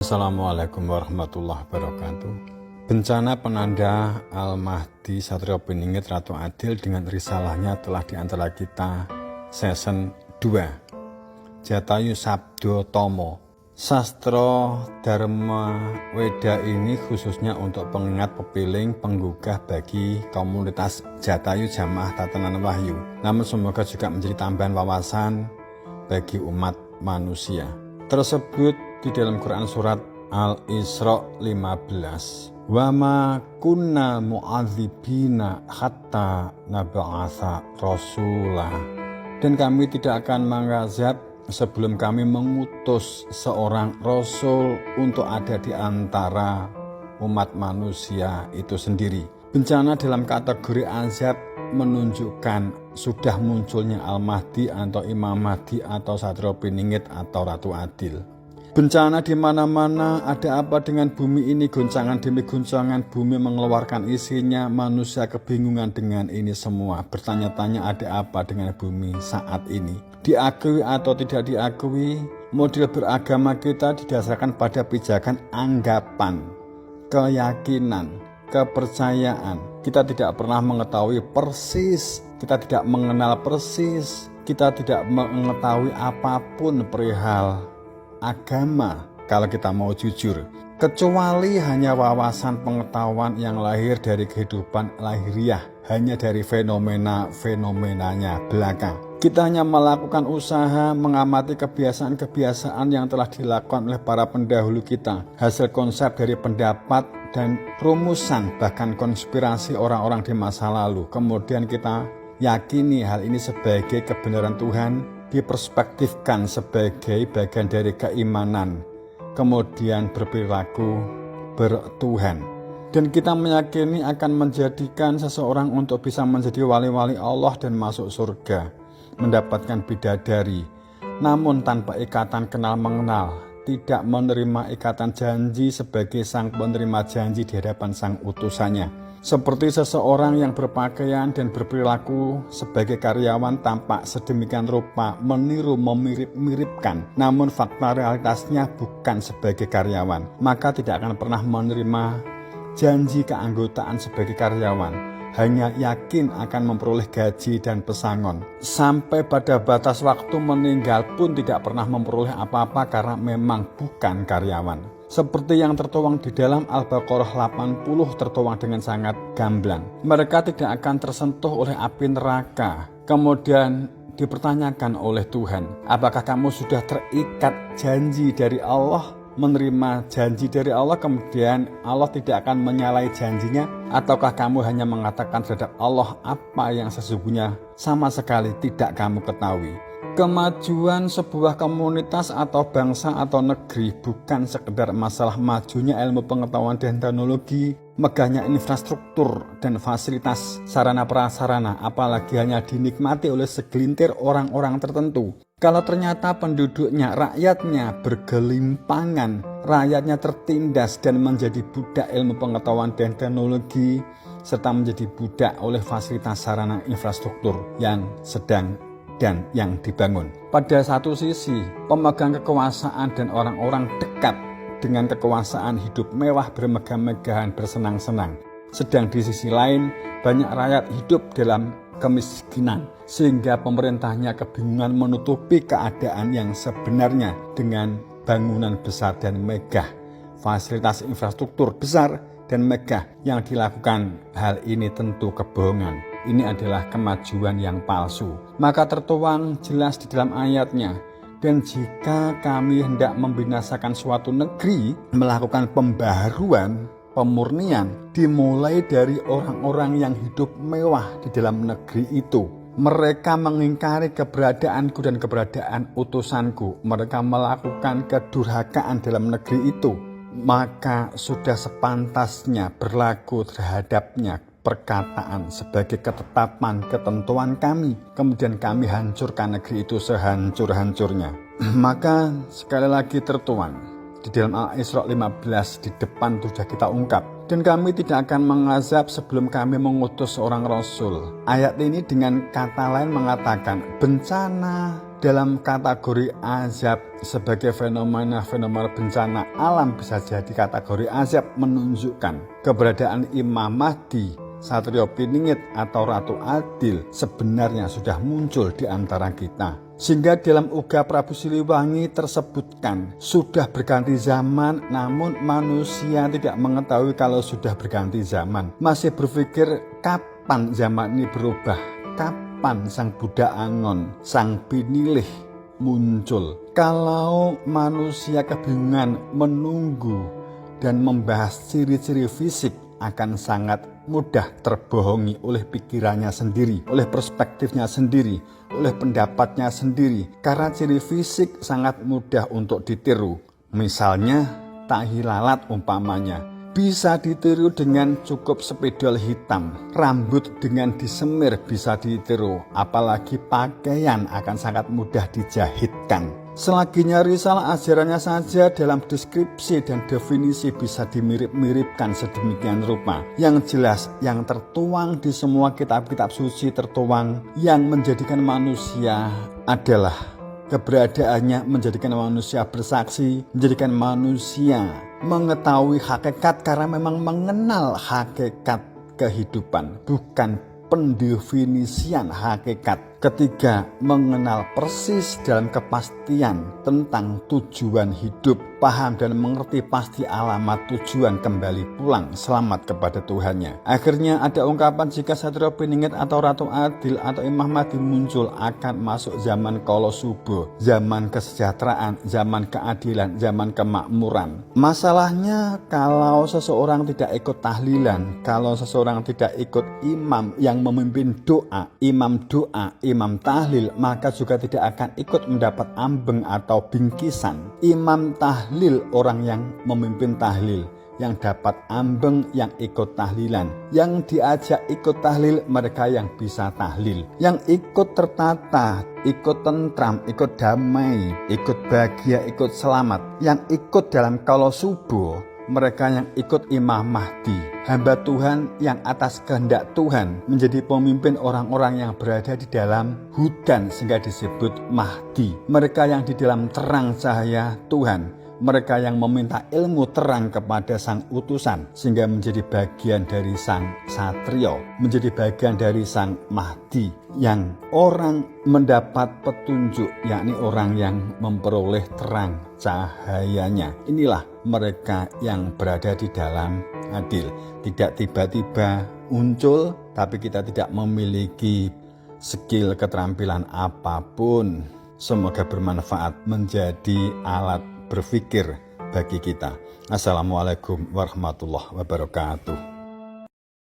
Assalamualaikum warahmatullahi wabarakatuh. Bencana penanda Al-Mahdi Satrio Piningit Ratu Adil dengan risalahnya telah di antara kita season 2. Jatayu Sabdo Tomo. Sastra Dharma Weda ini khususnya untuk pengingat pepiling penggugah bagi komunitas Jatayu Jamaah Tatanan Wahyu. Namun semoga juga menjadi tambahan wawasan bagi umat manusia. Tersebut di dalam Quran surat Al-Isra 15. Wa ma kunna mu'adzibina hatta nab'atsa rasulah. Dan kami tidak akan mengazab sebelum kami mengutus seorang rasul untuk ada di antara umat manusia itu sendiri. Bencana dalam kategori azab menunjukkan sudah munculnya Al-Mahdi atau Imam Mahdi atau Satrio Piningit atau Ratu Adil. Bencana di mana-mana. Ada apa dengan bumi ini? Goncangan demi goncangan bumi mengeluarkan isinya. Manusia kebingungan dengan ini semua. Bertanya-tanya ada apa dengan bumi saat ini? Diakui atau tidak diakui, model beragama kita didasarkan pada pijakan anggapan, keyakinan, kepercayaan. Kita tidak pernah mengetahui persis, kita tidak mengenal persis, kita tidak mengetahui apapun perihal agama kalau kita mau jujur, kecuali hanya wawasan pengetahuan yang lahir dari kehidupan lahiriah, hanya dari fenomena-fenomenanya belaka. Kita hanya melakukan usaha mengamati kebiasaan-kebiasaan yang telah dilakukan oleh para pendahulu kita, hasil konsep dari pendapat dan rumusan bahkan konspirasi orang-orang di masa lalu. Kemudian kita yakini hal ini sebagai kebenaran Tuhan, diperspektifkan sebagai bagian dari keimanan, kemudian berperilaku bertuhan. Dan kita meyakini akan menjadikan seseorang untuk bisa menjadi wali-wali Allah dan masuk surga, mendapatkan bidadari, namun tanpa ikatan kenal mengenal, tidak menerima ikatan janji sebagai sang penerima janji di hadapan sang utusannya. Seperti seseorang yang berpakaian dan berperilaku sebagai karyawan tampak sedemikian rupa meniru memirip-miripkan, namun fakta realitasnya bukan sebagai karyawan, maka tidak akan pernah menerima janji keanggotaan sebagai karyawan, hanya yakin akan memperoleh gaji dan pesangon. Sampai pada batas waktu meninggal pun tidak pernah memperoleh apa-apa karena memang bukan karyawan. Seperti yang tertuang di dalam Al-Baqarah 80 tertuang dengan sangat gamblang. Mereka tidak akan tersentuh oleh api neraka. Kemudian dipertanyakan oleh Tuhan, apakah kamu sudah terikat janji dari Allah, menerima janji dari Allah, kemudian Allah tidak akan menyalahi janjinya? Ataukah kamu hanya mengatakan terhadap Allah apa yang sesungguhnya sama sekali tidak kamu ketahui? Kemajuan sebuah komunitas atau bangsa atau negeri bukan sekedar masalah majunya ilmu pengetahuan dan teknologi, megahnya infrastruktur dan fasilitas sarana prasarana, apalagi hanya dinikmati oleh segelintir orang-orang tertentu. Kalau ternyata penduduknya, rakyatnya bergelimpangan, rakyatnya tertindas dan menjadi budak ilmu pengetahuan dan teknologi, serta menjadi budak oleh fasilitas sarana infrastruktur yang sedang dan yang dibangun. Pada satu sisi, pemegang kekuasaan dan orang-orang dekat dengan kekuasaan hidup mewah, bermegah-megahan, bersenang-senang. Sedang di sisi lain, banyak rakyat hidup dalam kemiskinan, sehingga pemerintahnya kebingungan menutupi keadaan yang sebenarnya dengan bangunan besar dan megah, fasilitas infrastruktur besar dan megah. Yang dilakukan hal ini tentu kebohongan. Ini adalah kemajuan yang palsu. Maka tertuang jelas di dalam ayatnya, dan jika kami hendak membinasakan suatu negeri, melakukan pembaharuan, pemurnian, dimulai dari orang-orang yang hidup mewah di dalam negeri itu. Mereka mengingkari keberadaanku dan keberadaan utusanku. Mereka melakukan kedurhakaan dalam negeri itu. Maka sudah sepantasnya berlaku terhadapnya perkataan sebagai ketetapan ketentuan kami. Kemudian kami hancurkan negeri itu sehancur-hancurnya. Maka sekali lagi tertuang di dalam Al-Isra 15 di depan sudah kita ungkap, dan kami tidak akan mengazab sebelum kami mengutus seorang rasul. Ayat ini dengan kata lain mengatakan bencana dalam kategori azab sebagai fenomena-fenomena bencana alam, bisa jadi kategori azab menunjukkan keberadaan Imam Mahdi, Satrio Piningit atau Ratu Adil sebenarnya sudah muncul di antara kita. Sehingga dalam Uga Prabu Siliwangi tersebutkan sudah berganti zaman, namun manusia tidak mengetahui kalau sudah berganti zaman. Masih berpikir kapan zaman ini berubah, kapan sang Buddha Anon, sang Pinilih muncul. Kalau manusia kebingungan menunggu dan membahas ciri-ciri fisik, akan sangat mudah terbohongi oleh pikirannya sendiri, oleh perspektifnya sendiri, oleh pendapatnya sendiri. Karena ciri fisik sangat mudah untuk ditiru. Misalnya tahi lalat umpamanya, bisa ditiru dengan cukup spidol hitam. Rambut dengan disemir bisa ditiru, apalagi pakaian akan sangat mudah dijahitkan. Selaginya risalah ajarannya saja dalam deskripsi dan definisi bisa dimirip-miripkan sedemikian rupa. Yang jelas, yang tertuang di semua kitab-kitab suci tertuang, yang menjadikan manusia adalah keberadaannya, menjadikan manusia bersaksi, menjadikan manusia mengetahui hakikat karena memang mengenal hakikat kehidupan, bukan pendefinisian hakikat. Ketiga, mengenal persis dalam kepastian tentang tujuan hidup, paham dan mengerti pasti alamat tujuan kembali pulang selamat kepada Tuhannya. Akhirnya ada ungkapan jika Satrio Piningit atau Ratu Adil atau Imam Mahdi muncul, akan masuk zaman Kala Suba, zaman kesejahteraan, zaman keadilan, zaman kemakmuran. Masalahnya kalau seseorang tidak ikut tahlilan, kalau seseorang tidak ikut imam yang memimpin doa, imam tahlil, maka juga tidak akan ikut mendapat ambeng atau bingkisan. Imam tahlil orang yang memimpin tahlil, yang dapat ambeng yang ikut tahlilan. Yang diajak ikut tahlil mereka yang bisa tahlil, yang ikut tertata, ikut tentram, ikut damai, ikut bahagia, ikut selamat. Yang ikut dalam Kala Suba mereka yang ikut Imam Mahdi, hamba Tuhan yang atas kehendak Tuhan menjadi pemimpin orang-orang yang berada di dalam hudan sehingga disebut Mahdi. Mereka yang di dalam terang cahaya Tuhan, mereka yang meminta ilmu terang kepada sang utusan sehingga menjadi bagian dari sang Satrio, menjadi bagian dari sang Mahdi. Yang orang mendapat petunjuk, yakni orang yang memperoleh terang cahayanya. Inilah mereka yang berada di dalam adil. Tidak tiba-tiba muncul, tapi kita tidak memiliki skill keterampilan apapun. Semoga bermanfaat, menjadi alat berpikir bagi kita. Assalamualaikum warahmatullahi wabarakatuh.